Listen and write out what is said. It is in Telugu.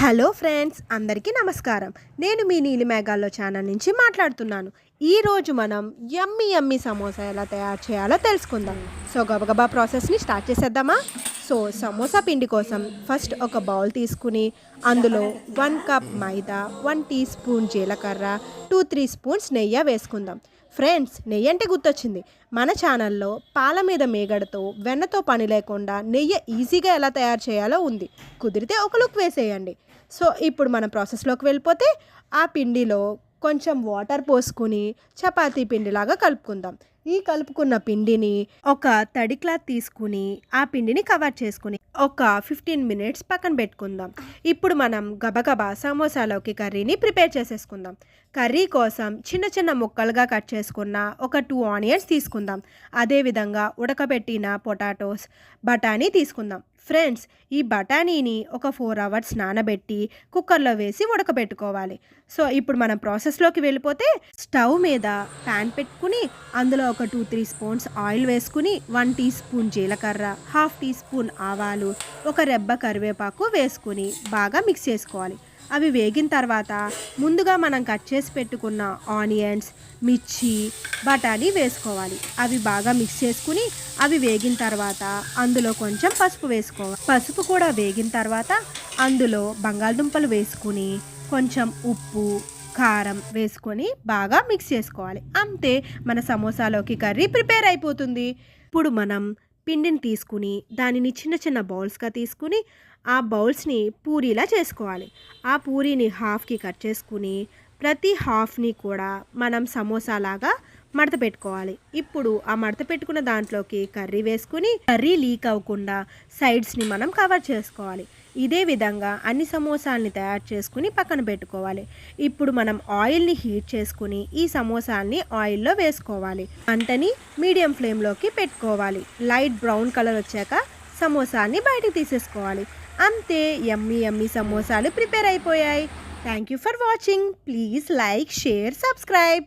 హలో ఫ్రెండ్స్, అందరికీ నమస్కారం. నేను మీ నీలిమేఘాల్లో ఛానల్ నుంచి మాట్లాడుతున్నాను. ఈరోజు మనం యమ్మీ యమ్మీ సమోసా ఎలా తయారు చేయాలో తెలుసుకుందాం. సో గబగబా ప్రాసెస్ని స్టార్ట్ చేసేద్దామా? సమోసా పిండి కోసం ఫస్ట్ ఒక బౌల్ తీసుకుని అందులో 1 కప్ మైదా, 1 టీ స్పూన్ జీలకర్ర, 2-3 స్పూన్స్ నెయ్యి వేసుకుందాం. ఫ్రెండ్స్, నెయ్యి అంటే గుర్తొచ్చింది. మన ఛానల్లో పాల మీద మీగడతో వెన్నతో పని లేకుండా నెయ్యి ఈజీగా ఎలా తయారు చేయాలో ఉంది. కుదిరితే ఒక లుక్ వేసేయండి. ఇప్పుడు మన ప్రాసెస్లోకి వెళ్ళిపోతే ఆ పిండిలో కొంచెం వాటర్ పోసుకుని చపాతీ పిండిలాగా కలుపుకుందాం. ఈ కలుపుకున్న పిండిని ఒక తడి క్లాత్ తీసుకుని ఆ పిండిని కవర్ చేసుకుని ఒక 15 మినిట్స్ పక్కన పెట్టుకుందాం. ఇప్పుడు మనం గబగబా సమోసాలోకి కర్రీని ప్రిపేర్ చేసేసుకుందాం. కర్రీ కోసం చిన్న చిన్న ముక్కలుగా కట్ చేసుకున్న ఒక 2 ఆనియన్స్ తీసుకుందాం. అదేవిధంగా ఉడకబెట్టిన పొటాటోస్, బఠానీ తీసుకుందాం. ఫ్రెండ్స్, ఈ బఠానీని ఒక 4 అవర్స్ నానబెట్టి కుక్కర్లో వేసి ఉడకబెట్టుకోవాలి. ఇప్పుడు మనం ప్రాసెస్లోకి వెళ్ళిపోతే స్టవ్ మీద ప్యాన్ పెట్టుకుని అందులో ఒక 2-3 స్పూన్స్ ఆయిల్ వేసుకుని 1 టీ స్పూన్ జీలకర్ర, 1/2 టీ స్పూన్ ఆవాలు, ఒక రెబ్బ కరివేపాకు వేసుకుని బాగా మిక్స్ చేసుకోవాలి. అవి వేగిన తర్వాత ముందుగా మనం కట్ చేసి పెట్టుకున్న ఆనియన్స్, మిర్చి, బఠానీ వేసుకోవాలి. అవి బాగా మిక్స్ చేసుకుని అవి వేగిన తర్వాత అందులో కొంచెం పసుపు వేసుకోవాలి. పసుపు కూడా వేగిన తర్వాత అందులో బంగాళదుంపలు వేసుకుని కొంచెం ఉప్పు, కారం వేసుకొని బాగా మిక్స్ చేసుకోవాలి. అంతే, మన సమోసాలోకి కర్రీ ప్రిపేర్ అయిపోతుంది. ఇప్పుడు మనం పిండిని తీసుకుని దానిని చిన్న చిన్న బౌల్స్గా తీసుకుని ఆ బౌల్స్ని పూరీలా చేసుకోవాలి. ఆ పూరీని హాఫ్కి కట్ చేసుకుని ప్రతి హాఫ్ని కూడా మనం సమోసాలాగా మడత పెట్టుకోవాలి. ఇప్పుడు ఆ మడత పెట్టుకున్న దాంట్లోకి కర్రీ వేసుకుని కర్రీ లీక్ అవ్వకుండా సైడ్స్ని మనం కవర్ చేసుకోవాలి. ఇదే విధంగా అన్ని సమోసాలని తయారు చేసుకుని పక్కన పెట్టుకోవాలి. ఇప్పుడు మనం ఆయిల్ని హీట్ చేసుకుని ఈ సమోసాలని ఆయిల్లో వేసుకోవాలి. మంటని మీడియం ఫ్లేమ్లోకి పెట్టుకోవాలి. లైట్ బ్రౌన్ కలర్ వచ్చాక సమోసాని బయటకు తీసేసుకోవాలి. అంతే, యమ్మీ యమ్మీ సమోసాలు ప్రిపేర్ అయిపోయాయి. Thank you for watching. Please like, share, subscribe.